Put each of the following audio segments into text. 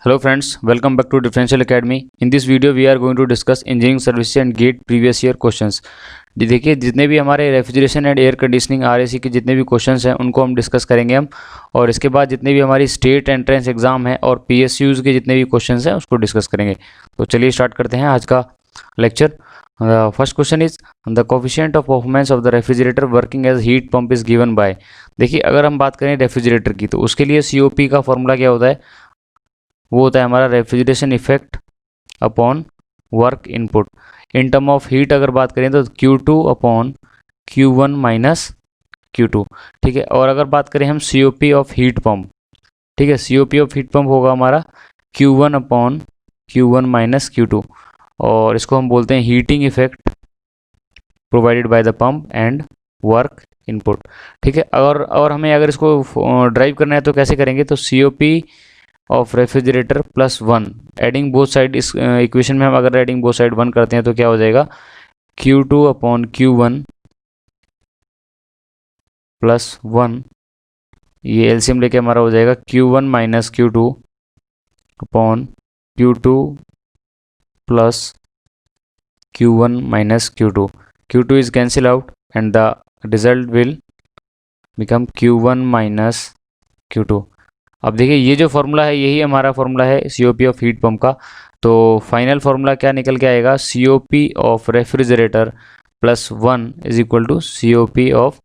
Hello friends, welcome back to Differential Academy. In this video we are going to discuss engineering services and GATE previous year questions. देखिए जितने भी हमारे refrigeration and air conditioning RAC के जितने भी questions हैं उनको हम डिस्कस करेंगे हम, और इसके बाद जितने भी हमारी स्टेट एंट्रेंस एग्जाम है और PSUs के जितने भी क्वेश्चंस हैं उसको डिस्कस करेंगे। तो चलिए स्टार्ट करते हैं आज का lecture. First question is the coefficient of performance of the refrigerator working as heat pump is given by. देखिए अगर हम बात करें रेफ्रिजरेटर की तो उसके लिए COP का फॉर्मूला क्या होता है, वो होता है हमारा refrigeration effect upon work input. In term of heat अगर बात करें तो Q2 upon Q1 minus Q2, ठीक है। और अगर बात करें हम COP ऑफ हीट पंप, ठीक है, COP ऑफ हीट पंप होगा हमारा Q1 upon Q1 minus Q2, और इसको हम बोलते हैं heating effect provided by the pump and work input, ठीक है। और हमें अगर इसको ड्राइव करना है तो कैसे करेंगे, तो COP of refrigerator plus 1 adding both side, इस इक्वेशन में हम अगर एडिंग बोथ साइड 1 करते हैं तो क्या हो जाएगा, Q2 अपॉन Q1 प्लस 1, ये एलसीएम लेके हमारा हो जाएगा Q1 minus Q2 upon Q2 plus Q1 minus Q2. Q2 is cancel out and the result will become Q1 minus Q2. अब देखिए ये जो फॉर्मूला है यही हमारा फॉर्मूला है COP ऑफ हीट पंप का। तो फाइनल फॉर्मूला क्या निकल के आएगा, COP of refrigerator plus 1 is equal to COP of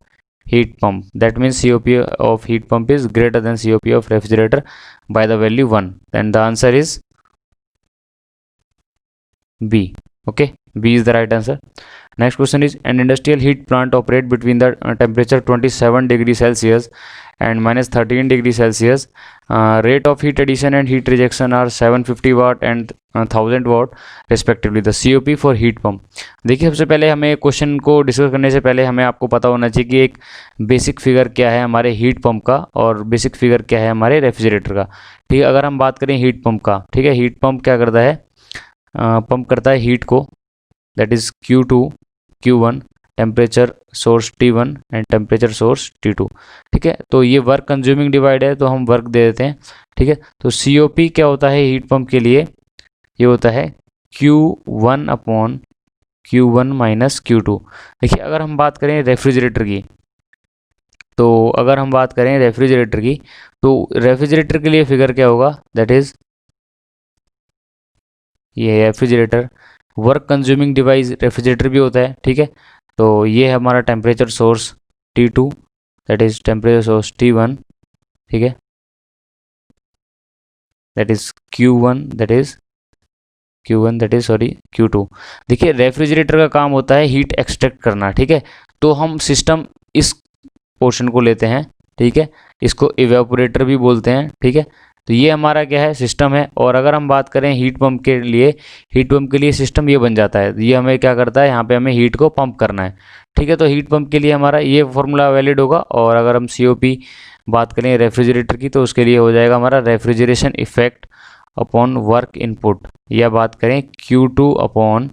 heat pump. That means COP of heat pump is greater than COP of refrigerator by the value 1, then the answer is B. Okay, B is the right answer. Next question is an industrial heat plant operate between the temperature 27 degrees Celsius and minus 13 degrees Celsius. Rate of heat addition and heat rejection are 750 watt and 1000 watt respectively. The COP for heat pump. देखिए सबसे पहले हमें question को discuss करने से पहले हमें आपको पता होना चाहिए कि एक बेसिक फिगर क्या है हमारे हीट पंप का और बेसिक फिगर क्या है हमारे रेफ्रिजरेटर का, ठीक है। अगर हम बात करें हीट पंप का, ठीक है, हीट पंप क्या करता है, पंप करता है हीट को, that is Q2 Q1, temperature source T1 and temperature source T2, ठीक है। तो ये वर्क कंज्यूमिंग डिवाइड है तो हम वर्क दे देते हैं, ठीक है। तो COP क्या होता है हीट पंप के लिए, ये होता है Q1 upon Q1 minus Q2। देखिए अगर हम बात करें रेफ्रिजरेटर की, तो अगर हम बात करें रेफ्रिजरेटर की तो रेफ्रिजरेटर के लिए फिगर क्या होगा, दैट इज ये refrigerator work consuming device refrigerator भी होता है, ठीक है। तो ये है हमारा temperature source T2, that is temperature source T1, ठीक है, that is Q1, that is sorry Q2। देखिए रेफ्रिजरेटर का काम होता है हीट एक्सट्रैक्ट करना, ठीक है। तो हम सिस्टम इस पोर्शन को लेते हैं, ठीक है, इसको इवेपोरेटर भी बोलते हैं, ठीक है। तो ये हमारा क्या है, सिस्टम है। और अगर हम बात करें हीट पंप के लिए, हीट पंप के लिए सिस्टम ये बन जाता है, ये हमें क्या करता है, यहाँ पे हमें हीट को पंप करना है, ठीक है। तो हीट पंप के लिए हमारा ये फॉर्मूला वैलिड होगा। और अगर हम COP बात करें रेफ्रिजरेटर की तो उसके लिए हो जाएगा हमारा refrigeration effect upon work input, या बात करें Q2 upon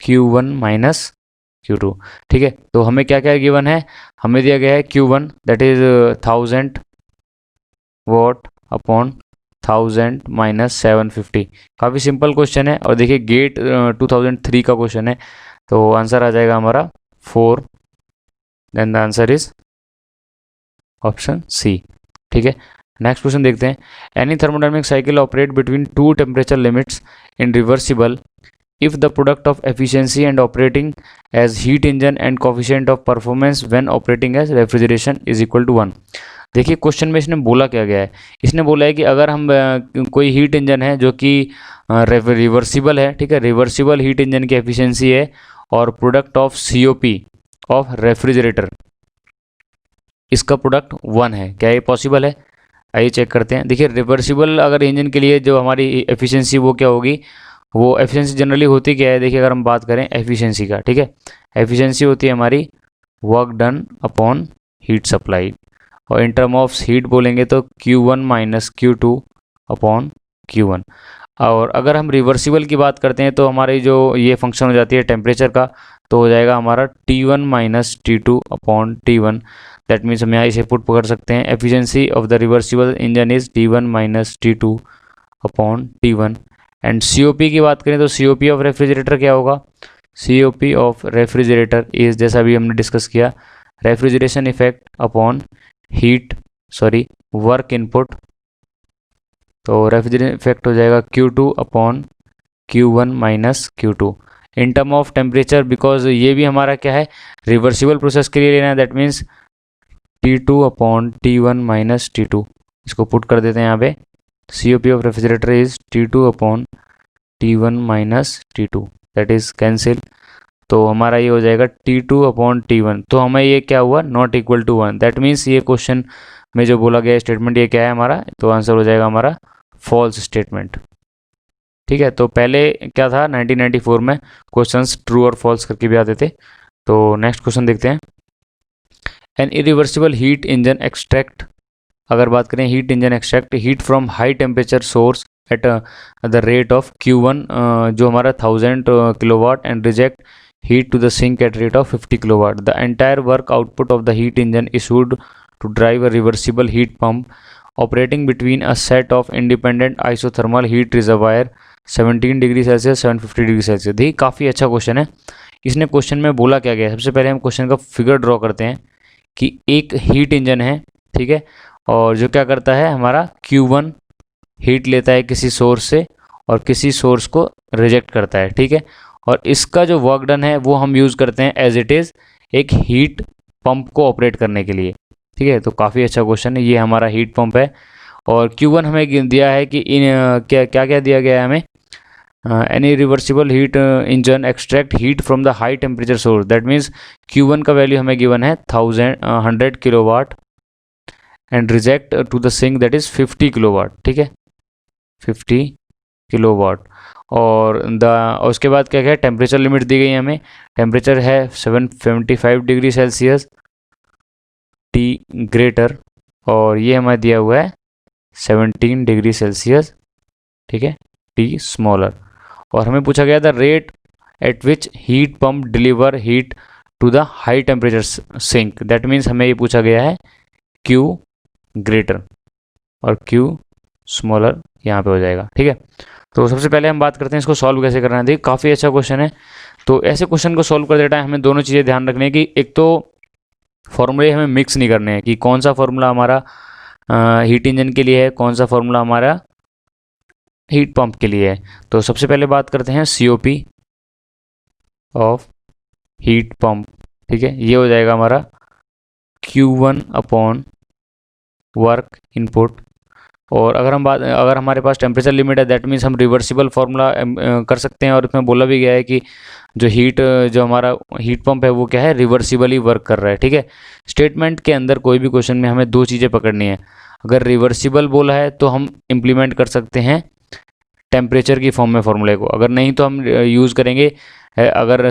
Q1 minus Q2, ठीक है। तो हमें क्या क्या गिवन है, हमें दिया गया है Q1 that is 1000 what upon 1000 minus 750। काफ़ी सिंपल क्वेश्चन है। और देखिए गेट 2003 का क्वेश्चन है, तो आंसर आ जाएगा हमारा 4, then the answer is option C, ठीक है। नेक्स्ट क्वेश्चन देखते हैं। Any thermodynamic cycle operate between two temperature limits in reversible if the product of efficiency and operating as heat engine and coefficient of performance when operating as refrigeration is equal to 1। देखिए question में इसने बोला क्या गया है, इसने बोला है कि अगर हम कोई हीट इंजन है जो कि रिवर्सिबल है, ठीक है, रिवर्सिबल हीट इंजन की एफिशिएंसी है और product of COP of refrigerator, इसका प्रोडक्ट 1 है, क्या ये पॉसिबल है, आइए चेक करते हैं। देखिए रिवर्सिबल अगर इंजन के लिए जो हमारी एफिशिएंसी वो क्या होगी, वो एफिशिएंसी जनरली होती क्या है, देखिए अगर हम बात करें एफिशिएंसी का, ठीक है, एफिशिएंसी होती है हमारी work done upon heat supply, और इन टर्म ऑफ हीट बोलेंगे तो Q1 minus Q2 upon Q1। और अगर हम रिवर्सिबल की बात करते हैं तो हमारी जो ये फंक्शन हो जाती है टेम्परेचर का, तो हो जाएगा हमारा T1 minus T2 upon T1। That means हम यहाँ इसे पुट कर सकते हैं, efficiency of the reversible engine is T1 minus T2 upon T1। And COP की बात करें तो COP ऑफ रेफ्रिजरेटर क्या होगा? COP ऑफ रेफ्रिजरेटर इज, जैसा भी हमने डिस्कस किया, refrigeration effect upon work input. तो रेफ्रिजरेशन इफेक्ट हो जाएगा Q2 upon Q1 minus Q2 in term of temperature, because ये भी हमारा क्या है, रिवर्सिबल प्रोसेस के लिए लेना है। That means T2 upon T1 minus T2, इसको पुट कर देते हैं यहाँ पे। COP of refrigerator is T2 upon T1 minus T2, that is cancel. तो हमारा ये हो जाएगा T2 अपॉन T1। तो हमें ये क्या हुआ, not equal to 1। That means ये क्वेश्चन में जो बोला गया स्टेटमेंट ये क्या है हमारा, तो आंसर हो जाएगा हमारा फॉल्स स्टेटमेंट। ठीक है, तो पहले क्या था 1994 में क्वेश्चंस ट्रू और फॉल्स करके भी आते थे। तो नेक्स्ट क्वेश्चन देखते हैं। An irreversible heat engine extract, अगर बात करें heat engine extract heat from high temperature source at the rate of Q1 जो हमारा 1000 kilowatt and reject heat to the sink at rate of 50 kilowatt. The entire work output of the heat engine issued to drive a reversible heat pump operating between a set of independent isothermal heat reservoir 17 degree Celsius 750 degree Celsius. देखिए काफ़ी अच्छा question है। इसने question में बोला क्या गया है, सबसे पहले हम क्वेश्चन का फिगर ड्रॉ करते हैं कि एक हीट इंजन है, ठीक है, और जो क्या करता है हमारा Q1 हीट लेता है किसी सोर्स से और किसी सोर्स को रिजेक्ट करता है, ठीक है, और इसका जो वर्क डन है वो हम यूज़ करते हैं एज इट इज़ एक हीट पंप को ऑपरेट करने के लिए, ठीक है। तो काफ़ी अच्छा क्वेश्चन है, ये हमारा हीट पंप है और Q1 हमें दिया है कि इन क्या क्या क्या दिया गया है हमें, any reversible heat engine extract heat from the high temperature source. That means Q1 का वैल्यू हमें गिवन है 100 kilowatt and reject to the sink that is 50 kilowatt, ठीक है, 50 किलोवाट। और उसके बाद क्या क्या टेम्परेचर लिमिट दी गई है हमें, टेम्परेचर है 775 डिग्री सेल्सियस T ग्रेटर और ये हमें दिया हुआ है 17 डिग्री सेल्सियस, ठीक है, T स्मॉलर। और हमें पूछा गया था rate at which heat pump deliver heat to the high temperature sink. That means हमें ये पूछा गया है Q ग्रेटर और Q स्मॉलर यहाँ पे हो जाएगा, ठीक है। तो सबसे पहले हम बात करते हैं इसको सॉल्व कैसे करना है। देखिए काफ़ी अच्छा क्वेश्चन है। तो ऐसे क्वेश्चन को सॉल्व करते टाइम हमें दोनों चीज़ें ध्यान रखनी है कि एक तो फॉर्मूले हमें मिक्स नहीं करने हैं कि कौन सा फॉर्मूला हमारा हीट इंजन के लिए है, कौन सा फॉर्मूला हमारा हीट पंप के लिए है। तो सबसे पहले बात करते हैं COP ऑफ हीट पंप, ठीक है, ये हो जाएगा हमारा Q1 अपॉन वर्क इनपुट। और अगर हमारे पास टेम्परेचर लिमिट है दैट मीन्स हम रिवर्सिबल फार्मूला कर सकते हैं और इसमें बोला भी गया है कि जो हमारा हीट पंप है वो क्या है, रिवर्सिबली वर्क कर रहा है, ठीक है। स्टेटमेंट के अंदर कोई भी क्वेश्चन में हमें दो चीज़ें पकड़नी है, अगर रिवर्सिबल बोला है तो हम इम्प्लीमेंट कर सकते हैं टेम्परेचर की फॉर्म में फॉर्मूले को, अगर नहीं तो हम यूज़ करेंगे अगर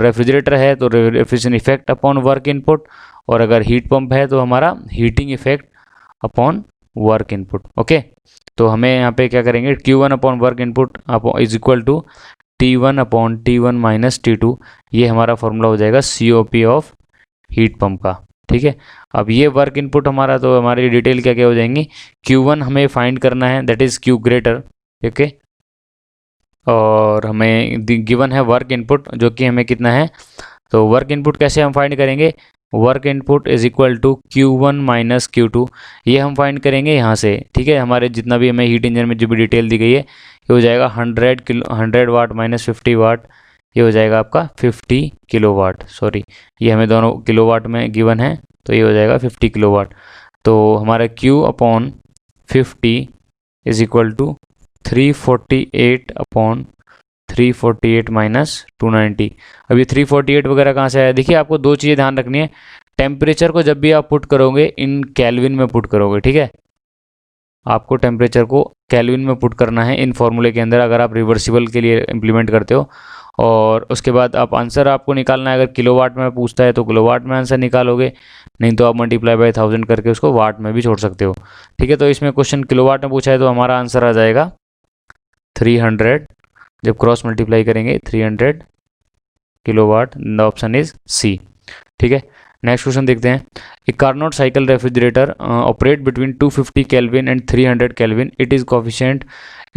रेफ्रिजरेटर है तो refrigeration effect upon work input, और अगर हीट पंप है तो हमारा heating effect upon work input. Okay, तो हमें यहाँ पे क्या करेंगे, Q1 upon work input is equal to T1 upon T1 minus T2, ये हमारा फॉर्मूला हो जाएगा COP ऑफ हीट पंप का, ठीक है। अब ये वर्क इनपुट हमारा, तो हमारी डिटेल क्या क्या हो जाएंगी, Q1 हमें फाइंड करना है that is Q greater, okay, और हमें गिवन है वर्क इनपुट जो कि हमें कितना है, तो वर्क इनपुट कैसे हम फाइंड करेंगे, work input is equal to Q1 minus Q2, ये हम फाइंड करेंगे यहाँ से, ठीक है। हमारे जितना भी हमें हीट इंजन में जो भी डिटेल दी गई है ये हो जाएगा 100 वाट माइनस 50 वाट, ये हो जाएगा आपका 50 किलोवाट, सॉरी ये हमें दोनों किलोवाट में गिवन है तो ये हो जाएगा 50 किलोवाट। तो हमारा Q upon 50 is equal to 348 upon 348 minus 290। अब ये 348 वगैरह कहाँ से आया, देखिए आपको दो चीज़ें ध्यान रखनी है, टेम्परेचर को जब भी आप पुट करोगे इन केल्विन में पुट करोगे, ठीक है, आपको टेम्परेचर को केल्विन में पुट करना है इन फॉर्मूले के अंदर अगर आप रिवर्सिबल के लिए इम्प्लीमेंट करते हो। और उसके बाद आप आंसर आपको निकालना है, अगर किलोवाट में पूछता है तो किलोवाट में आंसर निकालोगे, नहीं तो आप मल्टीप्लाई बाय 1000 करके उसको वाट में भी छोड़ सकते हो, ठीक है। तो इसमें क्वेश्चन किलोवाट में पूछा है तो हमारा आंसर आ जाएगा 300, जब क्रॉस मल्टीप्लाई करेंगे 300 kilowatt, the option is C, ठीक है। नेक्स्ट क्वेश्चन देखते हैं। A Carnot cycle refrigerator operate between 250 kelvin and 300 kelvin, it is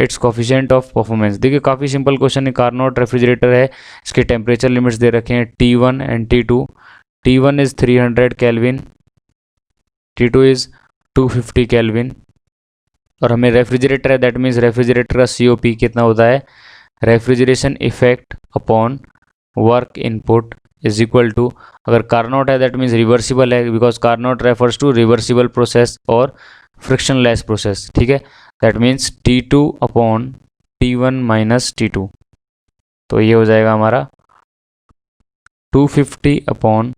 its coefficient of performance. देखिए काफ़ी सिंपल क्वेश्चन है। कार्नोट रेफ्रिजरेटर है, इसके टेम्परेचर लिमिट्स दे रखे हैं T1 and T2। T1 is 300 kelvin, T2 is 250 kelvin, और हमें रेफ्रिजरेटर है, दैट मीन्स रेफ्रिजरेटर का COP कितना होता है, refrigeration effect upon work input is equal to, अगर कार्नोट है दैट मीन्स रिवर्सिबल है, because Carnot refers to reversible process और फ्रिक्शनलेस प्रोसेस, ठीक है। That means T2 upon T1 minus T2, तो ये हो जाएगा हमारा 250 अपॉन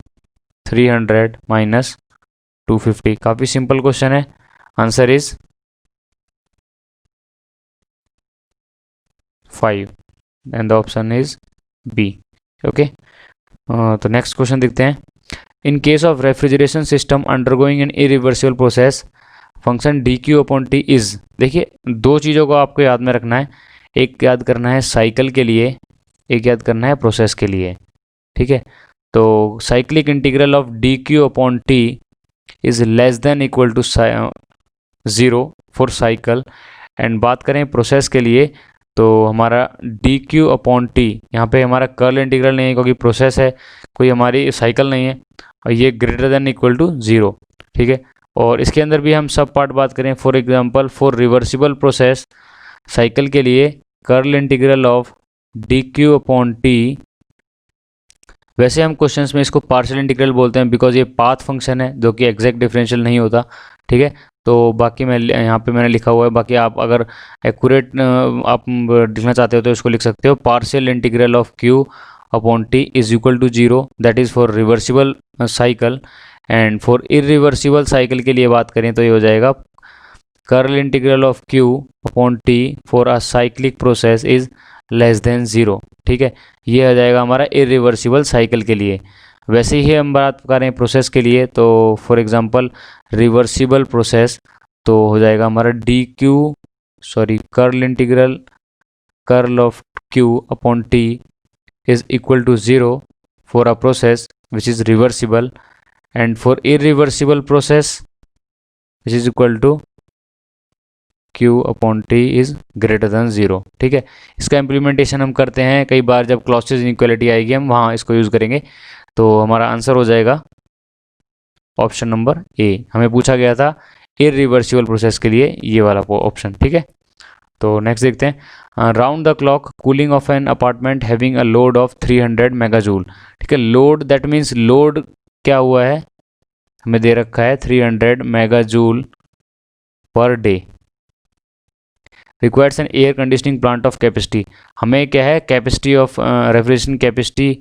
300 माइनस 250। काफ़ी सिंपल क्वेश्चन है। Answer is 5 and the option is B। Okay, तो नेक्स्ट क्वेश्चन देखते हैं। In case of refrigeration system undergoing an irreversible process, function DQ upon T is. देखिए दो चीज़ों को आपको याद में रखना है, एक याद करना है साइकिल के लिए, एक याद करना है प्रोसेस के लिए, ठीक है। तो cyclic integral of DQ upon T is less than equal to 0 for cycle, and बात करें प्रोसेस के लिए तो हमारा DQ अपॉन T, यहाँ पे हमारा कर्ल इंटीग्रल नहीं है क्योंकि प्रोसेस है, कोई हमारी साइकिल नहीं है, और ये ग्रेटर देन इक्वल टू 0, ठीक है। और इसके अंदर भी हम सब पार्ट बात करें, for example for reversible process cycle के लिए curl integral of DQ upon T, वैसे हम क्वेश्चंस में इसको पार्शियल इंटीग्रल बोलते हैं बिकॉज ये पाथ फंक्शन है जो कि एग्जैक्ट डिफरेंशियल नहीं होता, ठीक है। तो बाकी मैं यहाँ पे मैंने लिखा हुआ है, बाकी आप अगर एक्यूरेट आप लिखना चाहते हो तो इसको लिख सकते हो, partial integral of Q upon T is equal to 0, that is for reversible cycle, and for irreversible cycle के लिए बात करें तो ये हो जाएगा curl integral of Q upon T for a cyclic process is less than 0, ठीक है। ये आ जाएगा हमारा इरिवर्सिबल साइकिल के लिए। वैसे ही हम बात करें प्रोसेस के लिए तो फॉर एग्जांपल रिवर्सिबल प्रोसेस तो हो जाएगा हमारा curl integral curl of Q upon T is equal to 0 for a process which is reversible, and for irreversible process which is equal to Q upon T is greater than 0, ठीक है। इसका implementation हम करते हैं कई बार, जब clauses inequality आएगी हम वहाँ इसको यूज़ करेंगे। तो हमारा आंसर हो जाएगा ऑप्शन नंबर A। हमें पूछा गया था इरिवर्सिबल प्रोसेस के लिए ये वाला ऑप्शन, ठीक है। तो नेक्स्ट देखते हैं, round the clock cooling of an apartment having a load of 300 megajoule, ठीक है। लोड दैट मीन्स लोड क्या हुआ है, हमें दे रखा है 300 megajoule per day, requires N air conditioning plant of capacity, हमें क्या है कैपेसिटी ऑफ रेफ्रिजरेशन कैपेसिटी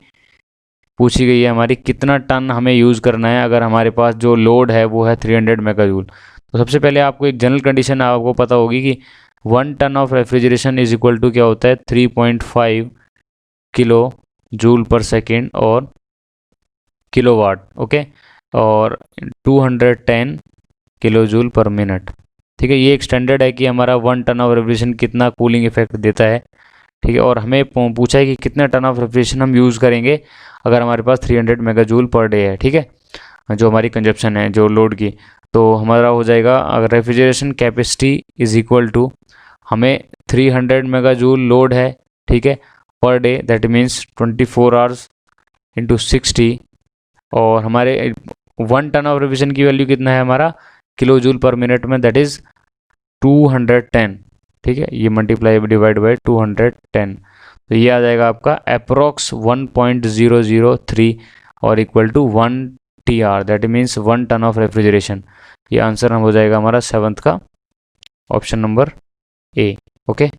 पूछी गई है हमारी, कितना टन हमें यूज़ करना है अगर हमारे पास जो लोड है वो है 300 मेगाजूल। तो सबसे पहले आपको एक जनरल कंडीशन आपको पता होगी कि 1 ton of refrigeration is equal to क्या होता है 3.5 किलो जूल पर सेकेंड और किलोवाट, ओके, और 210 किलो जूल पर मिनट, ठीक है। ये एक स्टैंडर्ड है कि हमारा 1 टन ऑफ रेफ्रिजरेशन कितना कूलिंग इफेक्ट देता है, ठीक है। और हमें पूछा है कि कितना टन ऑफ रेफ्रिजरेशन हम यूज़ करेंगे अगर हमारे पास 300 मेगाजूल पर डे है, ठीक है, जो हमारी कंजप्शन है जो लोड की। तो हमारा हो जाएगा अगर refrigeration capacity is equal to, हमें 300 मेगाजूल लोड है, ठीक है, per day, that means 24 hours into 60, और हमारे 1 टन ऑफ रेफ्रिजरेशन की वैल्यू कितना है हमारा किलो जूल पर मिनट में, दैट इज़ 210, ठीक है। ये मल्टीप्लाई डिवाइड बाई 210, तो ये आ जाएगा आपका अप्रोक्स 1.003 और equal to 1 TR, that means 1 ton of refrigeration. ये आंसर हम हो जाएगा हमारा 7th का option number A, okay.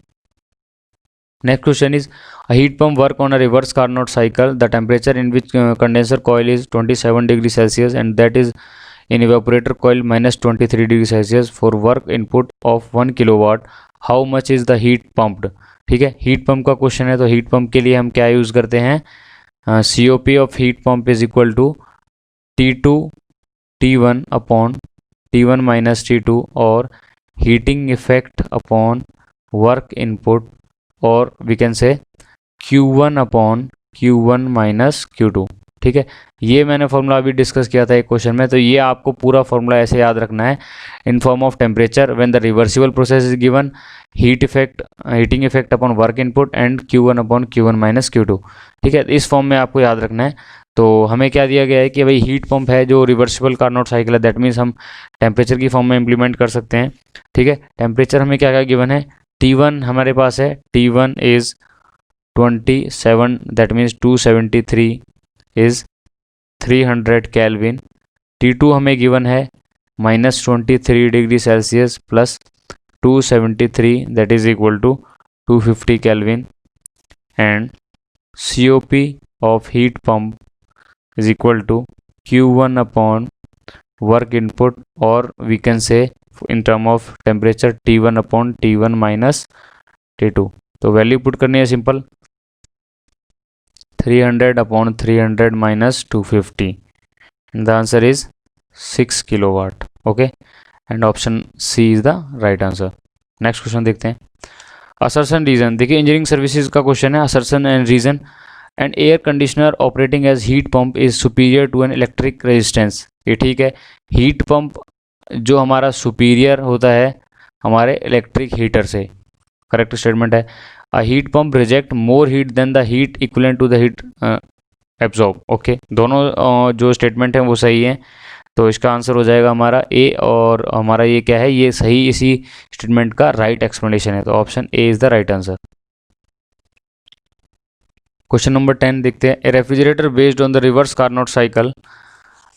Next question is a heat pump work on a reverse Carnot cycle, the temperature in which condenser coil is 27 degree Celsius and that is in evaporator coil minus 23 degree Celsius for work input of 1 kilowatt, how much is the heat pumped, ठीक है। Heat pump का question है, तो heat pump के लिए हम क्या use करते हैं, COP of heat pump is equal to T2 T1 upon T1 minus T2 और heating effect upon work input, और we can say Q1 upon Q1 minus Q2, ठीक है, ये मैंने फॉर्मूला अभी डिस्कस किया था एक क्वेश्चन में, तो ये आपको पूरा फॉर्मूला ऐसे याद रखना है। In form of temperature when the reversible process is given, heating effect upon work input and Q1 upon Q1 minus Q2। ठीक है, इस फॉर्म में आपको याद रखना है। तो हमें क्या दिया गया है कि भाई हीट पंप है जो रिवर्सिबल कार्नोट साइकिल है, दैट मीन्स हम टेम्परेचर की फॉर्म में इंप्लीमेंट कर सकते हैं। ठीक है, टेम्परेचर हमें क्या क्या गिवन है, T1 हमारे पास है, T1 is 27, that means 273 is 300 kelvin. T2 हमें गिवन है -23 degree Celsius plus 273 that is equal to 250 kelvin, and COP of heat pump is equal to Q1 upon work input, or we can say in term of temperature T1 upon T1 minus T2। तो value put करनी है simple, 300 upon 300 minus 250, and the answer is 6 kilowatt. Okay, and option C is the right answer. Next question देखते हैं, assertion reason. देखिए engineering services का question है, assertion and reason. And air conditioner operating as heat pump is superior to an electric resistance. ये ठीक है, heat pump जो हमारा सुपीरियर होता है हमारे इलेक्ट्रिक हीटर से, करेक्ट स्टेटमेंट है। A heat pump reject more heat than the heat equivalent to the heat absorb. Okay, दोनों जो स्टेटमेंट हैं वो सही हैं, तो इसका आंसर हो जाएगा हमारा ए, और हमारा ये क्या है, ये सही इसी स्टेटमेंट का राइट एक्सप्लेनेशन है, तो option A is the right answer. Question number 10 देखते हैं, a refrigerator based on the reverse Carnot cycle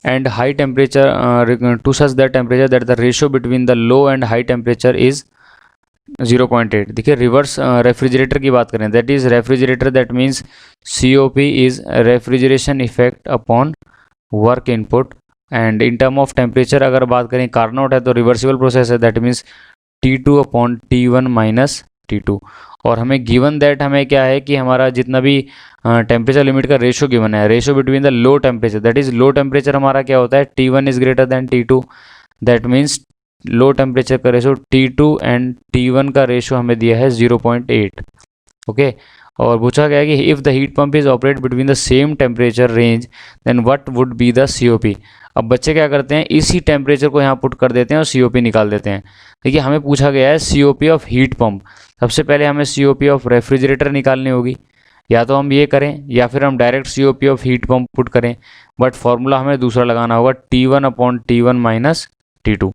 and high temperature to such that temperature that the ratio between the low and high temperature is 0.8। देखिए reverse refrigerator की बात करें, that is refrigerator, that means COP is refrigeration effect upon work input, and in term of temperature अगर बात करें Carnot है तो reversible process है, that means T2 upon T1 minus T2। और हमें गिवन दैट हमें क्या है कि हमारा जितना भी टेम्परेचर लिमिट का रेशियो गिवन है, ratio between the low temperature, that is low temperature हमारा क्या होता है, T1 is greater then T2, that means low temperature का रेशियो T2 एंड T1 का रेशियो हमें दिया है 0.8। ओके, और पूछा गया है कि if the heat pump is operate between the same temperature range then what would be the COP। अब बच्चे क्या करते हैं, इसी टेम्परेचर को यहाँ पुट कर देते हैं और COP निकाल देते हैं। देखिए हमें पूछा गया है COP ऑफ हीट पंप, सबसे पहले हमें COP ऑफ रेफ्रिजरेटर निकालनी होगी, या तो हम ये करें या फिर हम direct COP of heat pump put करें, बट फॉर्मूला हमें दूसरा लगाना होगा, T1 upon T1 minus T2।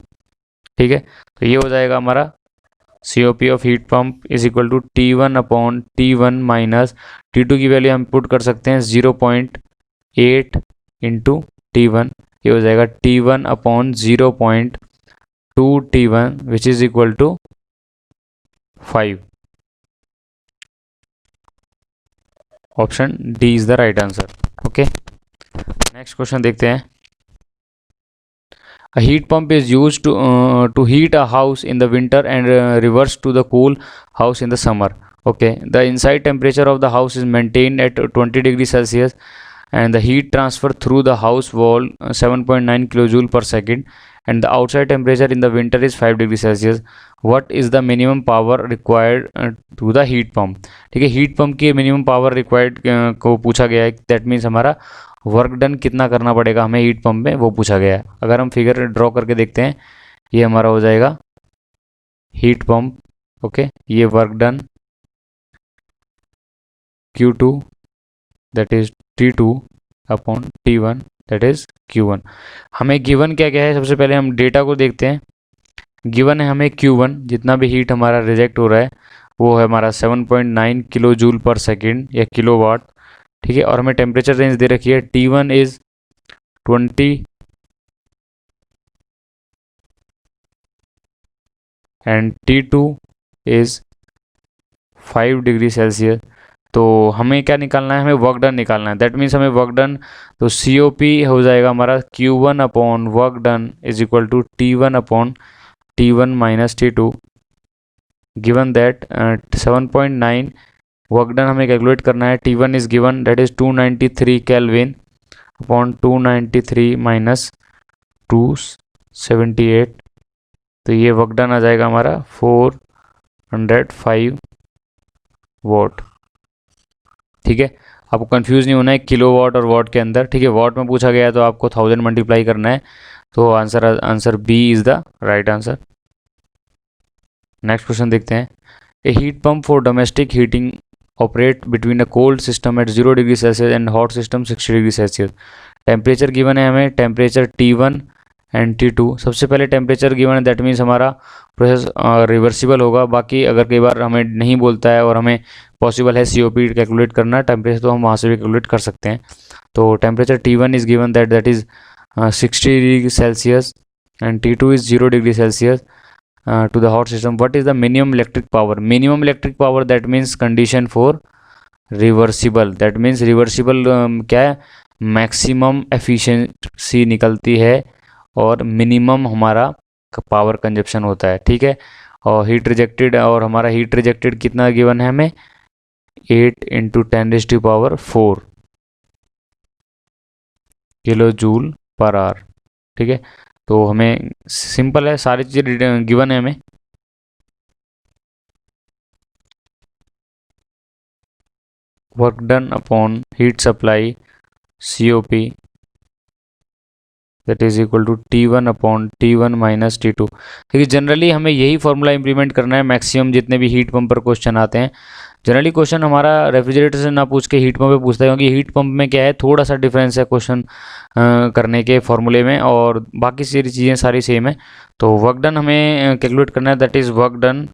ठीक है, तो ये हो जाएगा हमारा COP of heat pump is equal to T1 upon T1 minus T2 की वैल्यू हम पुट कर सकते हैं 0.8 इंटू T1, ये हो जाएगा T1 upon 0.2 T1 which is equal to 5। Option D is the right answer. Okay, next question देखते हैं, A heat pump is used to heat a house in the winter and reverse to the cool house in the summer. Okay, the inside temperature of the house is maintained at 20 degrees Celsius and the heat transfer through the house wall 7.9 kilojoule per second, and the outside temperature in the winter is 5 degrees Celsius. What is the minimum power required to the heat pump? ठीक है, heat pump की minimum power required को पूछा गया है, that means हमारा work done कितना करना पड़ेगा हमें हीट पंप में, वो पूछा गया है। अगर हम फिगर ड्रॉ करके देखते हैं, ये हमारा हो जाएगा हीट पंप। ओके, ये work done Q2 that is T2 upon T1 that is Q1। हमें गिवन क्या क्या है, सबसे पहले हम डेटा को देखते हैं। गिवन है हमें Q1, जितना भी हीट हमारा रिजेक्ट हो रहा है वो है हमारा 7.9 किलो जूल पर सेकेंड या किलोवाट। ठीक है, और हमें टेम्परेचर रेंज दे रखी है, T1 is 20 and T2 is 5 degree Celsius. तो हमें क्या निकालना है, हमें वर्क डन निकालना है, दैट मीन्स हमें वर्क डन, तो COP हो जाएगा हमारा Q1 upon work done is equal to T1 upon T1 minus T2, given that 7.9 work done हमें कैलकुलेट करना है, T1 is given that is 293 kelvin upon 293 minus 278, तो ये वर्क डन आ जाएगा हमारा 405 वॉट। ठीक है, आपको कंफ्यूज नहीं होना है किलो वाट और वाट के अंदर, ठीक है। वाट में पूछा गया है तो आपको 1000 मल्टीप्लाई करना है, तो answer B is the right answer. Next question देखते हैं। A heat pump for domestic heating operate between a cold system at 0 degree Celsius and hot system 60 degree Celsius. Temperature given है हमें, टेम्परेचर T1 एंड T2। सबसे पहले temperature given है, that means हमारा process reversible होगा। बाकी अगर कई बार हमें नहीं बोलता है और हमें पॉसिबल है COP कैलकुलेट करना टेम्परेचर, तो हम वहाँ से भी कैलकुलेट कर सकते हैं। तो temperature T1 is given that is 60 degree Celsius and T2 is 0 degree Celsius to the hot system. What is the minimum electric power? Minimum electric power, that means condition for reversible, that means reversible क्या है, maximum efficiency निकलती है और minimum हमारा power consumption होता है, ठीक है। और हीट रिजेक्टेड, और हमारा हीट रिजेक्टेड कितना गिवन है हमें, 8 × 10⁴ किलो जूल पर आवर, ठीक है। तो हमें सिंपल है, सारी चीज़ें गिवन है हमें। Work done upon heat supply COP that is equal to T1 upon T1 minus T2। देखिए जनरली हमें यही फॉर्मूला इंप्लीमेंट करना है मैक्सिमम जितने भी हीट पंप पर क्वेश्चन आते हैं। जनरली क्वेश्चन हमारा रेफ्रिजरेटर से ना पूछ के हीट पंप पे पूछता है, क्योंकि हीट पंप में क्या है, थोड़ा सा डिफरेंस है क्वेश्चन करने के फॉर्मूले में, और बाकी सारी चीज़ें सारी सेम है। तो वर्क डन हमें कैलकुलेट करना है, that is work done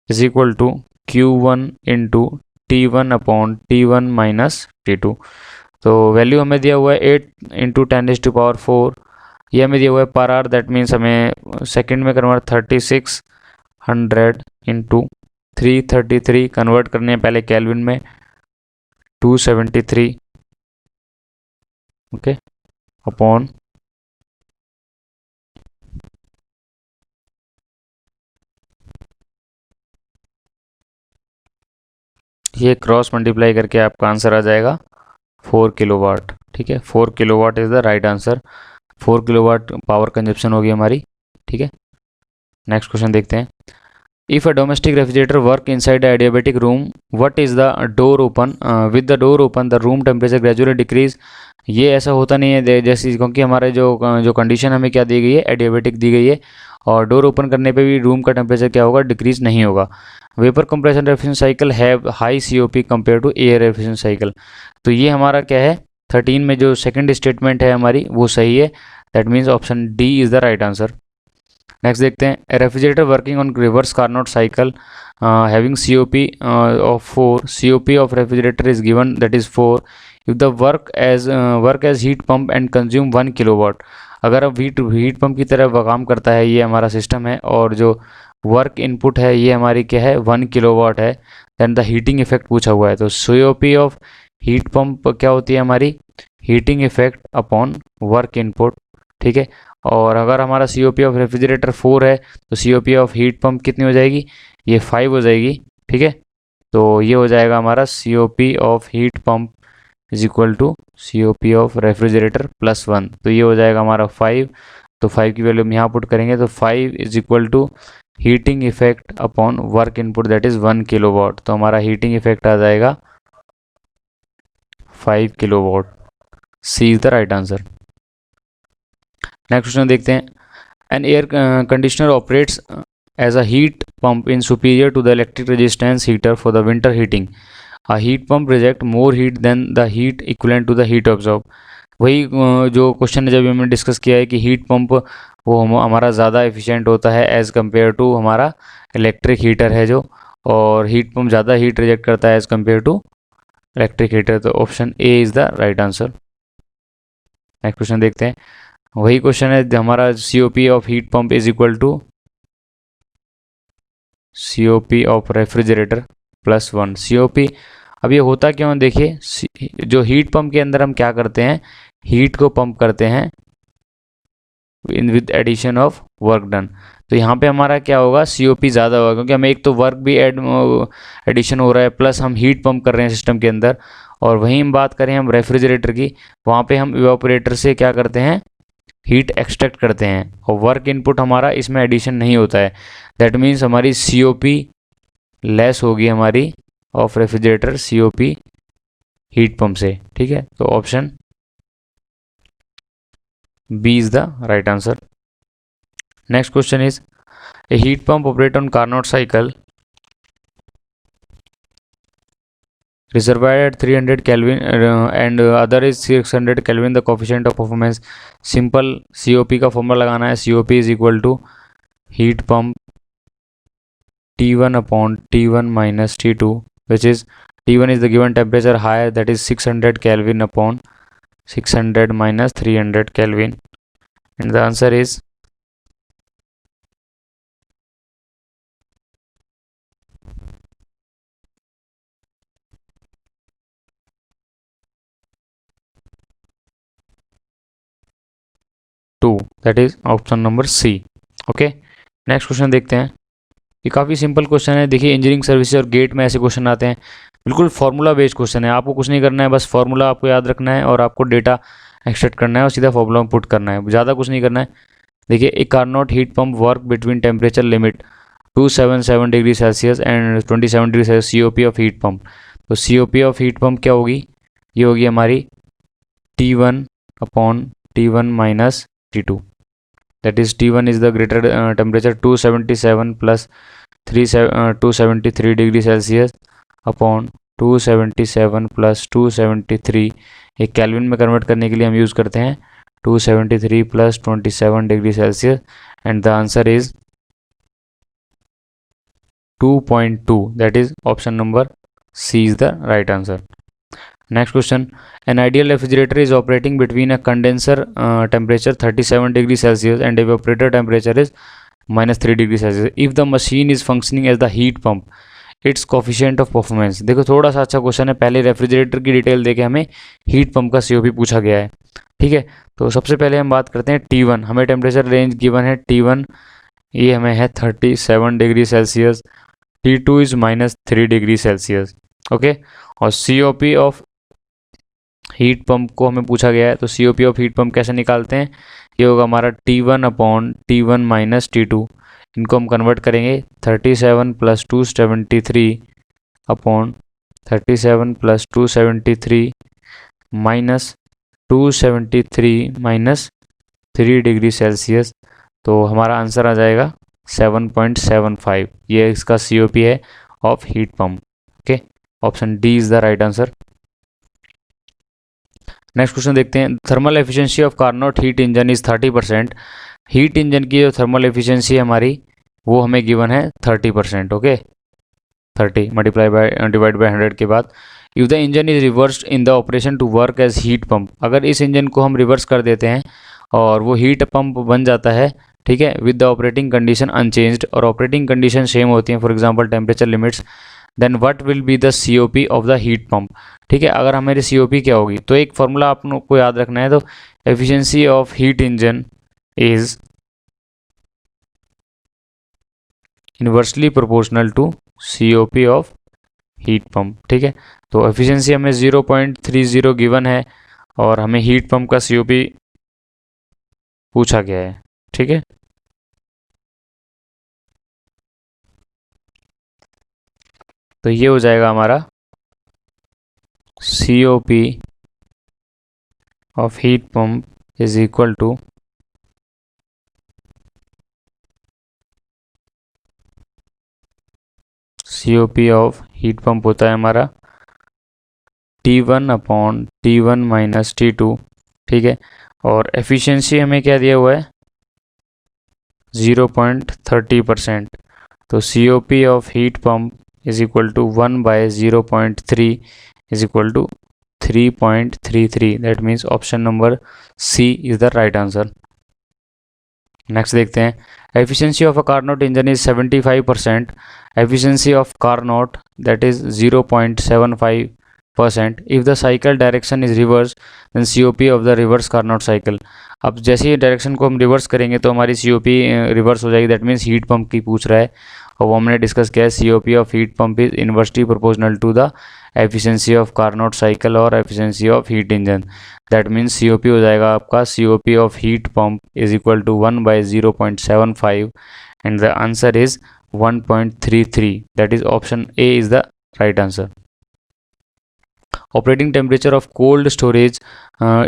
is equal to Q1 × T1 upon T1 minus T2। तो वैल्यू हमें दिया हुआ है 8 × 10⁴, ये हमें दिया हुआ है पर आवर, दैट मीन्स हमें सेकंड में कन्वर्ट 3600 × 333 कन्वर्ट करने हैं पहले केल्विन में, 273 ओके अपॉन ये क्रॉस मल्टीप्लाई करके आपका आंसर आ जाएगा 4 किलोवाट, ठीक है। 4 kilowatt is the right answer. 4 kilowatt power consumption होगी हमारी, ठीक है। नेक्स्ट क्वेश्चन देखते हैं। If a domestic refrigerator work inside a adiabatic room, what is the door open, with the door open the room temperature gradually decrease. ये ऐसा होता नहीं है जैसे, क्योंकि हमारे जो कंडीशन हमें क्या दी गई है, एडियाबेटिक दी गई है, और डोर ओपन करने पे भी रूम का टेम्परेचर क्या होगा, डिक्रीज नहीं होगा। Vapour compression refrigeration cycle have high COP compare to air refrigeration cycle. तो ये हमारा क्या है, 13 में जो सेकंड स्टेटमेंट है हमारी वो सही है, that means option D is the right answer. Next देखते हैं। Refrigerator working on reverse Carnot cycle having COP of 4, COP of refrigerator is given that is 4 if the work as heat pump and consume 1 kilowatt. अगर अब heat pump की तरह काम करता है, ये हमारा सिस्टम है, और जो वर्क इनपुट है ये हमारी क्या है, 1 किलोवाट है, देन द हीटिंग इफेक्ट पूछा हुआ है। तो COP ऑफ हीट पंप क्या होती है हमारी, heating effect upon work input, ठीक है। और अगर हमारा COP ऑफ रेफ्रिजरेटर 4 है, तो COP ऑफ हीट पंप कितनी हो जाएगी, ये 5 हो जाएगी, ठीक है। तो ये हो जाएगा हमारा COP of heat pump is equal to COP of refrigerator +1, तो ये हो जाएगा हमारा 5। तो 5 की वैल्यू हम यहाँ पुट करेंगे, तो 5 is equal to heating effect upon work input that is 1 kilowatt. तो हमारा हीटिंग इफेक्ट आ जाएगा 5 kilowatt. C is the right answer. Next question देखते हैं। An air conditioner operates as a heat pump in superior to the electric resistance heater for the winter heating. A heat pump reject more heat than the heat equivalent to the heat absorb. वही जो question है जब हमने discuss किया है कि heat pump वो हमारा ज़्यादा एफिशिएंट होता है एज़ कम्पेयर टू हमारा इलेक्ट्रिक हीटर है जो, और हीट पंप ज़्यादा हीट रिजेक्ट करता है as compare to electric heater. तो option A is the right answer. Next question देखते हैं। वही क्वेश्चन है हमारा, COP of heat pump is equal to COP of refrigerator +1। COP, अब ये होता क्यों है, देखिए जो हीट पंप के अंदर हम क्या करते हैं, हीट को पंप करते हैं with addition of work done. तो यहाँ पे हमारा क्या होगा, COP ज़्यादा होगा, क्योंकि हमें एक तो वर्क भी एडिशन हो रहा है, प्लस हम हीट पंप कर रहे हैं सिस्टम के अंदर। और वहीं हम बात करें हम रेफ्रिजरेटर की, वहाँ पे हम इवापोरेटर से क्या करते हैं, हीट एक्सट्रैक्ट करते हैं, और वर्क इनपुट हमारा इसमें एडिशन नहीं होता है। दैट मीन्स हमारी COP लेस होगी हमारी of refrigerator COP heat pump से, ठीक है। तो option B is the right answer. Next question is a heat pump operate on Carnot cycle reservoir at 300 Kelvin and other is 600 Kelvin. The coefficient of performance, simple COP का formula लगाना है। COP is equal to heat pump T1 upon T1 minus T2, which is T1 is the given temperature high, that is 600 Kelvin upon 600 minus 300 Kelvin, and the answer is two, that is option number C. Okay, next question देखते हैं। ये काफ़ी simple question है। देखिए, engineering services और gate में ऐसे question आते हैं, बिल्कुल फार्मूला बेस्ड क्वेश्चन है। आपको कुछ नहीं करना है, बस फार्मूला आपको याद रखना है और आपको डेटा एक्सट्रैक्ट करना है और सीधा फार्मूला में पुट करना है, ज़्यादा कुछ नहीं करना है। देखिए, a Carnot heat pump work between temperature limit 277 degree Celsius and 27 degree Celsius, COP of heat pump. तो COP ऑफ हीट पंप क्या होगी? ये होगी हमारी T1 upon T1 minus T2, that is T1 is the greater temperature 277 plus 273 degree Celsius upon 277 plus 273, एक kelvin में convert करने के लिए हम यूज़ करते हैं 273 प्लस 27 degree Celsius, and the answer is 2.2, that is option number C is the right answer. Next question, an ideal refrigerator is operating between a condenser temperature 37 degree Celsius and evaporator temperature is minus 3 degree Celsius. If the machine is functioning as the heat pump, its coefficient of performance। देखो, थोड़ा सा अच्छा question है। पहले refrigerator की detail देके हमें heat pump का COP पूछा गया है, ठीक है। तो सबसे पहले हम बात करते हैं T1। हमें टेम्परेचर रेंज गिवन है T1, ये हमें है 37 degree Celsius, T2 is minus 3 degree Celsius, okay. और COP ऑफ हीट पंप को हमें पूछा गया है, तो COP ऑफ हीट पंप कैसे निकालते हैं? ये होगा हमारा T1 upon T1 minus T2, इनको हम कन्वर्ट करेंगे 37 plus 273 upon 37 plus 273 minus 273 minus 3 degree Celsius, तो हमारा आंसर आ जाएगा 7.75। ये इसका COP है of heat pump, okay. Option D is the right answer. Next question देखते हैं। Thermal efficiency of Carnot heat engine is 30%। Heat engine की जो थर्मल एफिशिएंसी है हमारी, वो हमें गिवन है 30%, ओके। 30 मल्टीप्लाई बाय डिवाइड बाय 100 के बाद, if the engine is reversed in the operation to work as heat pump, अगर इस इंजन को हम रिवर्स कर देते हैं और वो हीट पंप बन जाता है, ठीक है, with the operating condition unchanged, और ऑपरेटिंग कंडीशन सेम होती हैं, for example temperature limits, then what will be the COP of the heat pump, ठीक है। अगर हमारी COP क्या होगी, तो एक फॉर्मूला आपको याद रखना है। तो efficiency of heat engine is inversely proportional to COP of heat pump, ठीक है। तो एफिशिएंसी हमें 0.30 गिवन है और हमें हीट पंप का COP पूछा गया है, ठीक है। तो ये हो जाएगा हमारा COP of heat pump is equal to COP of heat pump होता है हमारा T1 upon T1 minus T2, ठीक है। और एफिशिएंसी हमें क्या दिया हुआ है? 0.30%। तो COP of heat pump is equal to 1 by 0.3 is equal to 3.33, that means option number C is the right answer. Next देखते हैं। Efficiency of a Carnot engine is 75%। Efficiency of Carnot that is 0.75%। If the cycle direction is reverse, then COP of the reverse Carnot cycle. अब जैसे ही direction को हम reverse करेंगे तो हमारी COP reverse हो जाएगी, दैट मीन्स हीट पंप की पूछ रहा है, और वो हमने डिस्कस किया है। COP of heat pump is inversely proportional to the efficiency of Carnot cycle और efficiency of heat engine, that means COP हो जाएगा आपका COP of heat pump is equal to 1 by 0.75 and the answer is 1.33, that is option A is the right answer. Operating temperature of cold storage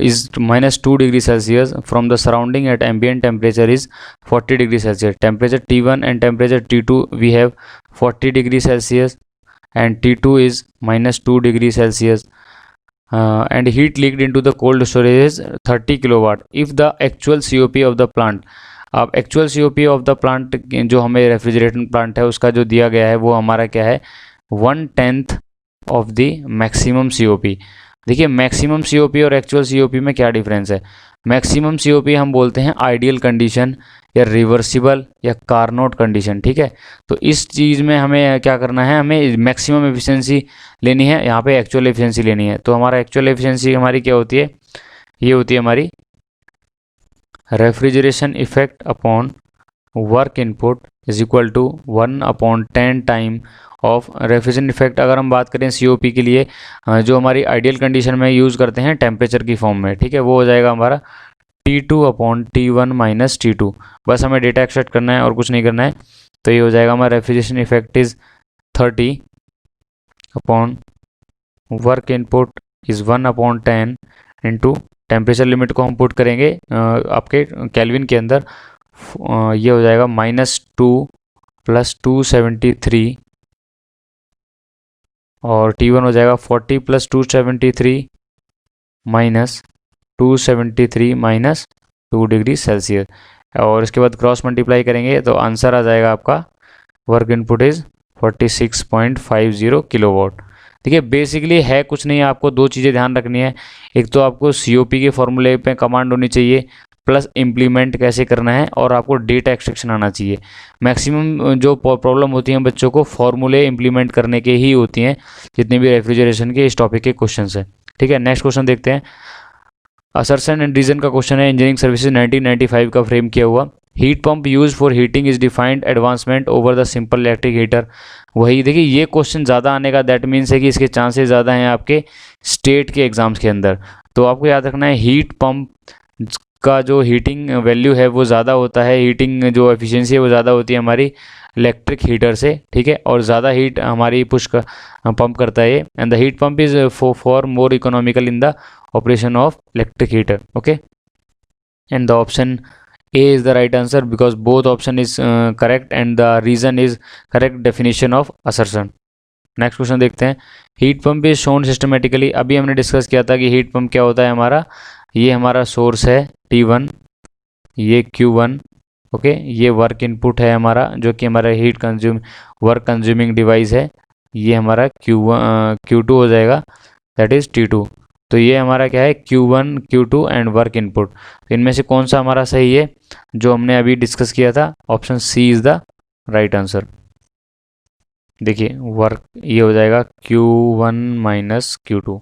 is -2 degree Celsius. From the surrounding at ambient temperature is 40 degree Celsius. Temperature T1 and temperature T2 we have 40 degree Celsius and T2 is -2 degree Celsius. And heat leaked into the cold storage is 30 kilowatt. If the actual COP of the plant, अब actual COP of the plant जो हमें refrigeration plant है उसका जो दिया गया है वो हमारा क्या है 1/10 ऑफ द मैक्सिमम COP। देखिए मैक्सिमम COP और एक्चुअल COP में क्या डिफरेंस है। मैक्सिमम COP हम बोलते हैं आइडियल कंडीशन या रिवर्सिबल या कार्नोट कंडीशन, ठीक है। तो इस चीज़ में हमें क्या करना है, हमें मैक्सिमम एफिशिएंसी लेनी है, यहाँ पे एक्चुअल एफिशिएंसी लेनी है। तो हमारा एक्चुअल एफिशिएंसी हमारी क्या होती है, ये होती है हमारी refrigeration effect upon work input is equal to 1/10 time of refrigeration effect. अगर हम बात करें COP के लिए जो हमारी आइडियल कंडीशन में यूज़ करते हैं टेम्परेचर की फॉर्म में, ठीक है, वो हो जाएगा हमारा T2/T1 - T2। बस हमें डेटा एक्सट्रैक्ट करना है और कुछ नहीं करना है। तो ये हो जाएगा हमारा refrigeration effect is 30 upon work input is 1/10 into temperature limit को हम पुट करेंगे आपके केल्विन के अंदर। ये हो जाएगा -2 + 273 और T1 हो जाएगा 40 + 273 -273 -2 डिग्री सेल्सियस। और इसके बाद क्रॉस मल्टीप्लाई करेंगे तो आंसर आ जाएगा आपका वर्क इनपुट इज़ 46.50 किलोवाट। देखिए बेसिकली है कुछ नहीं, आपको दो चीज़ें ध्यान रखनी है। एक तो आपको COP के फॉर्मूले पे कमांड होनी चाहिए, प्लस इम्प्लीमेंट कैसे करना है, और आपको डेटा एक्सट्रैक्शन आना चाहिए। मैक्सिमम जो प्रॉब्लम होती हैं बच्चों को फॉर्मूले इम्प्लीमेंट करने के ही होती हैं जितने भी रेफ्रिजरेशन के इस टॉपिक के क्वेश्चन है, ठीक है। नेक्स्ट क्वेश्चन देखते हैं। असर्शन एंड रीजन का क्वेश्चन है, इंजीनियरिंग सर्विसेज 1995 का फ्रेम किया हुआ। Heat pump use for heating is defined advancement over the simple electric heater. वही देखिए ये क्वेश्चन ज़्यादा आने का दैट मीन्स है कि इसके चांसेस ज़्यादा हैं आपके स्टेट के एग्जाम्स के अंदर। तो आपको याद रखना है हीट पंप का जो हीटिंग वैल्यू है वो ज़्यादा होता है, हीटिंग जो एफिशिएंसी है वो ज़्यादा होती है हमारी इलेक्ट्रिक हीटर से, ठीक है, और ज़्यादा हीट हमारी पुश पंप करता है। And the heat pump is for more economical in the operation of electric heater, okay. And the option A is the right answer because both option is correct and the reason is correct definition of assertion. Next question देखते हैं। Heat pump is shown systematically. अभी हमने discuss किया था कि heat pump क्या होता है हमारा, ये हमारा सोर्स है T1, ये Q1, ओके, ये वर्क इनपुट है हमारा जो कि हमारा वर्क कंज्यूमिंग डिवाइस है, ये हमारा Q2 हो जाएगा, दैट इज़ T2। तो ये हमारा क्या है Q1, Q2 and work input. तो इनमें से कौन सा हमारा सही है, जो हमने अभी डिस्कस किया था, option C is the right answer. देखिए वर्क ये हो जाएगा Q1 - Q2,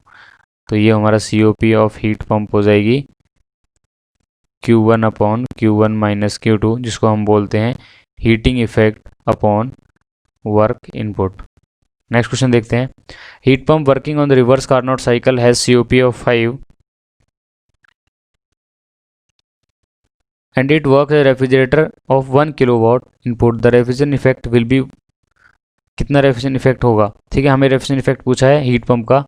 तो ये हमारा COP ऑफ हीट पंप हो जाएगी Q1/Q1 - Q2, जिसको हम बोलते हैं heating effect upon work input. Next question देखते हैं। Heat pump working on the reverse Carnot cycle has COP of 5 and it works as a refrigerator of 1 kilowatt input. The refrigeration effect will be, कितना refrigeration effect होगा, ठीक है। हमें refrigeration effect पूछा है heat pump का,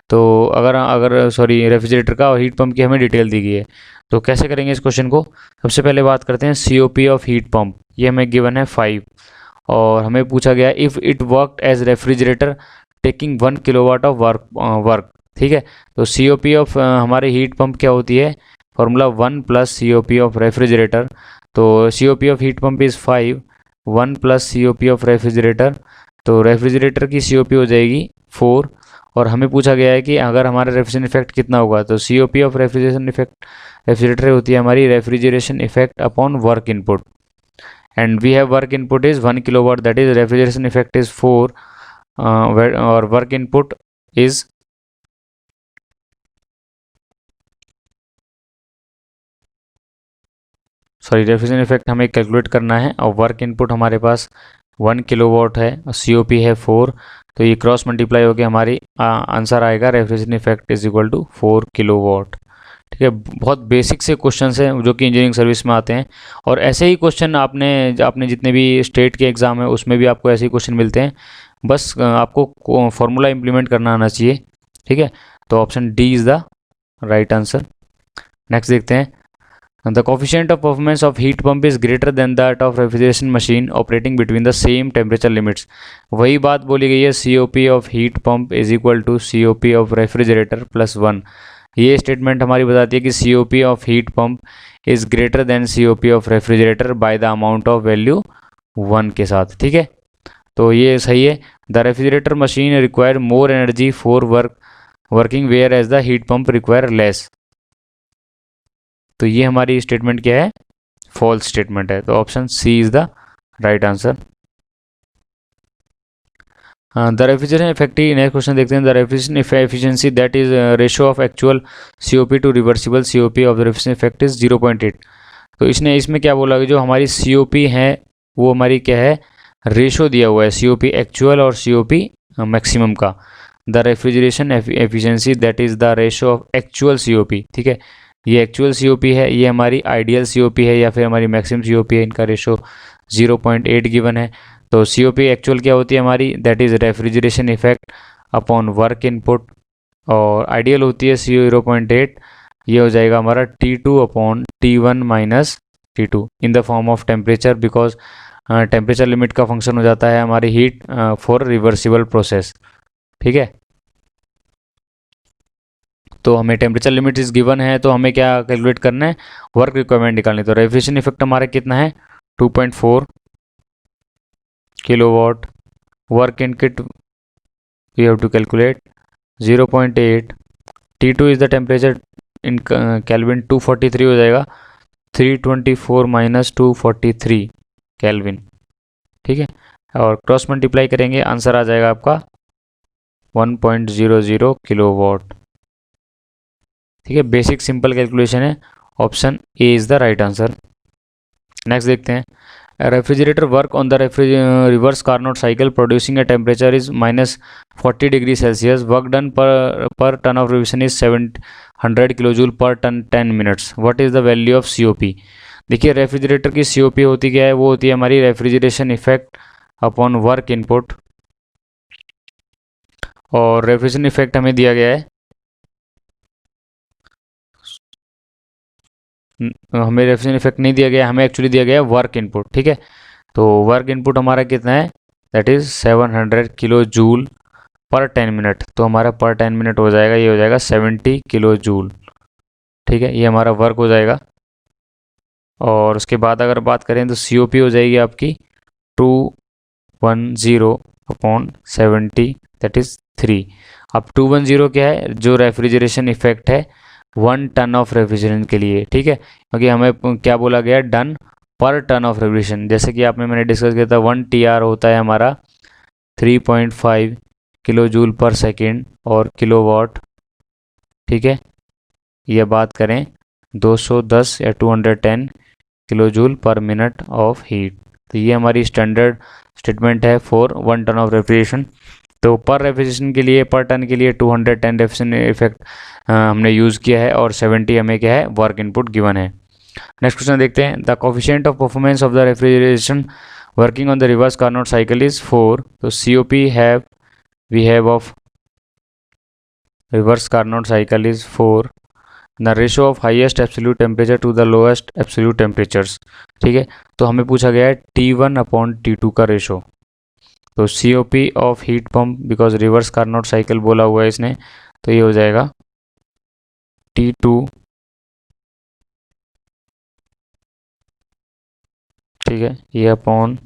तो अगर सॉरी रेफ्रिजरेटर का और हीट पंप की हमें डिटेल दी गई है। तो कैसे करेंगे इस क्वेश्चन को। सबसे पहले बात करते हैं COP ऑफ हीट पंप, ये हमें गिवन है 5 और हमें पूछा गया if it worked as refrigerator taking 1 kilowatt of work, ठीक है। तो COP ऑफ हमारे हीट पंप क्या होती है, फॉर्मूला 1 + COP ऑफ रेफ्रिजरेटर। तो COP of heat pump is 5, 1 + COP of refrigerator, तो रेफ्रिजरेटर की COP हो जाएगी 4। और हमें पूछा गया है कि अगर हमारा रेफ्रिजरेशन इफेक्ट कितना होगा, तो COP of refrigeration effect refrigerator होती है हमारी refrigeration effect upon work input, and we have work input is 1 kilowatt, that is refrigeration effect is 4 और work input is refrigeration effect हमें कैलकुलेट करना है और वर्क इनपुट हमारे पास 1 किलोवाट है और COP है 4, तो ये क्रॉस मल्टीप्लाई होकर हमारी आंसर आएगा refrigeration effect is equal to 4 kilowatt, ठीक है। बहुत बेसिक से क्वेश्चन हैं जो कि इंजीनियरिंग सर्विस में आते हैं, और ऐसे ही क्वेश्चन आपने जितने भी स्टेट के एग्ज़ाम है उसमें भी आपको ऐसे ही क्वेश्चन मिलते हैं। बस आपको फॉर्मूला इम्प्लीमेंट करना आना चाहिए, ठीक है। तो option D is the right answer. Next देखते हैं, the coefficient of performance of heat pump is greater than that of refrigeration machine operating between the same temperature limits. वही बात बोली गई है, COP of heat pump is equal to COP of refrigerator plus 1। ये statement हमारी बताती है कि COP of heat pump is greater than COP of refrigerator by the amount of value 1 के साथ, ठीक है। तो ये सही है। The refrigerator machine require more energy for working whereas the heat pump require less. तो ये हमारी स्टेटमेंट क्या है, फॉल्स स्टेटमेंट है। तो option C is the right answer. The refrigeration effective, next question देखते हैं, the refrigeration efficiency that is ratio of actual COP to reversible COP of the refrigeration effect is 0.8। तो इसमें क्या बोला कि जो हमारी COP है वो हमारी क्या है, रेशो दिया हुआ है COP एक्चुअल और COP मैक्सिमम का। The refrigeration efficiency that is the ratio of actual COP, ठीक है। ये एक्चुअल COP है, ये हमारी आइडियल COP है या फिर हमारी मैक्सिमम COP है, इनका रेशो 0.8 गिवन है। तो COP एक्चुअल क्या होती है हमारी, that is refrigeration effect upon work input, और आइडियल होती है 0.8। ये हो जाएगा हमारा T2 upon T1 minus T2 in the form of temperature, because temperature limit का फंक्शन हो जाता है हमारी हीट फॉर रिवर्सिबल प्रोसेस, ठीक है। तो हमें टेम्परेचर लिमिट इज गिवन है, तो हमें क्या कैलकुलेट करना है, वर्क रिक्वायरमेंट निकालनी। तो रेफ्रिजरेशन इफेक्ट हमारा कितना है, 2.4 kilowatt. Work input we have to calculate 0.8। T2 is the temperature in kelvin, 243 हो जाएगा, 324 माइनस 243 केल्विन, ठीक है। और क्रॉस मल्टीप्लाई करेंगे, आंसर आ जाएगा आपका 1.00 किलोवाट, ठीक है। बेसिक सिंपल कैलकुलेशन है, option A is the right answer. Next देखते हैं, refrigerator work on the reverse Carnot cycle producing a temperature is -40 degree Celsius. Work done per ton of revision is 700 kilo joule per ton 10 minutes. What is the value of COP। देखिए refrigerator की COP होती क्या है, वो होती है हमारी refrigeration effect upon work input, और रेफ्रिजरेशन इफेक्ट हमें दिया गया है, हमें रेफ्रिजरेशन इफेक्ट नहीं दिया गया, हमें एक्चुअली दिया गया है वर्क इनपुट, ठीक है। तो वर्क इनपुट हमारा कितना है, दैट इज 700 किलो जूल पर 10 मिनट। तो हमारा पर 10 मिनट हो जाएगा, ये हो जाएगा 70 किलो जूल, ठीक है। ये हमारा वर्क हो जाएगा। और उसके बाद अगर बात करें तो COP हो जाएगी आपकी 210 अपॉन 70, दैट इज 3। अब 210 क्या है, जो रेफ्रिजरेशन इफेक्ट है 1 टन ऑफ रेफ्रिजरेशन के लिए, ठीक है। क्योंकि हमें क्या बोला गया, done per ton of refrigeration, जैसे कि आपने मैंने डिस्कस किया था 1 TR होता है हमारा 3.5 किलो जूल पर सेकेंड और किलोवाट, ठीक है। यह बात करें 210 या 210 kilo joule per minute of heat. तो ये हमारी स्टैंडर्ड स्टेटमेंट है फॉर 1 टन ऑफ रेफ्रिजरेशन। तो पर रेफ्रिजरेशन के लिए, पर टन के लिए 210 रेफ्रिजरेशन इफेक्ट हमने यूज़ किया है, और 70 हमें क्या है, वर्क इनपुट गिवन है। नेक्स्ट क्वेश्चन देखते हैं, the coefficient of performance of the refrigeration working on the reverse Carnot cycle is 4। तो COP we have of reverse Carnot cycle is 4। The ratio of highest absolute temperature to the lowest absolute temperatures, ठीक है। तो हमें पूछा गया है T1 upon T2 का ratio. तो COP of heat pump, because reverse Carnot cycle बोला हुआ है इसने, तो ये हो जाएगा T2, ठीक है, ये upon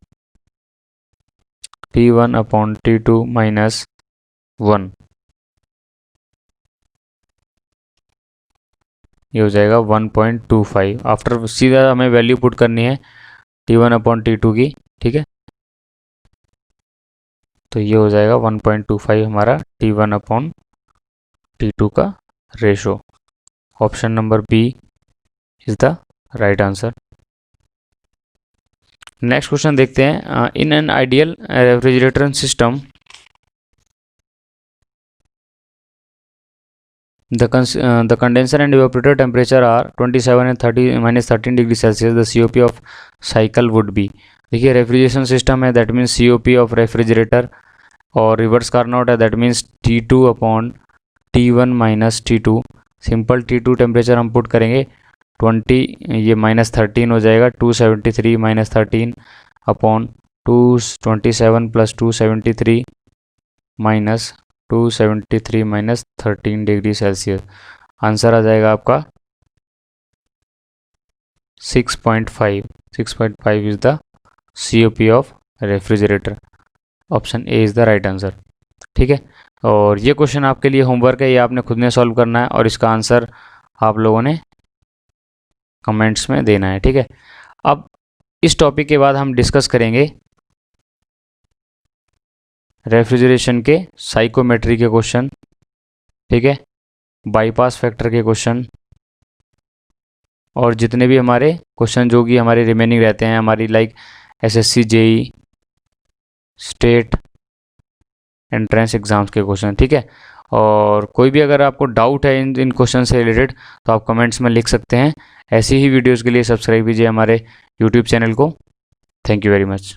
T1 upon T2 minus 1, ये हो जाएगा 1.25। आफ्टर सीधा हमें वैल्यू पुट करनी है T1 अपॉन T2 की, ठीक है। तो ये हो जाएगा 1.25 हमारा T1 अपॉन T2 का ratio. Option number B is the right answer. Next question देखते हैं, in an ideal refrigerator system the condenser and evaporator temperature are 27 and 30 minus 13 degree Celsius. The COP of cycle would be, देखिए refrigeration system है, that means COP of refrigerator और reverse Carnot है, that means T2 upon T1 minus T2। Simple T2 temperature हम put करेंगे 20, ये -13 हो जाएगा, 273 minus 13 upon 227 plus 273 minus 273 minus 13 degree Celsius. Answer आ जाएगा आपका 6.5। 6.5 is the COP of refrigerator. Option A is the right answer. ठीक है, और ये क्वेश्चन आपके लिए होमवर्क है, ये आपने खुद ने सॉल्व करना है और इसका आंसर आप लोगों ने कमेंट्स में देना है। ठीक है, अब इस टॉपिक के बाद हम डिस्कस करेंगे रेफ्रिजरेशन के साइकोमेट्री के क्वेश्चन, ठीक है, बाईपास फैक्टर के क्वेश्चन, और जितने भी हमारे क्वेश्चन जो कि हमारे रिमेनिंग रहते हैं हमारी, like SSC JEE state entrance exams के क्वेश्चन। ठीक है, और कोई भी अगर आपको डाउट है इन क्वेश्चन से रिलेटेड तो आप कमेंट्स में लिख सकते हैं। ऐसी ही वीडियोस के लिए सब्सक्राइब कीजिए हमारे यूट्यूब चैनल को। Thank you very much.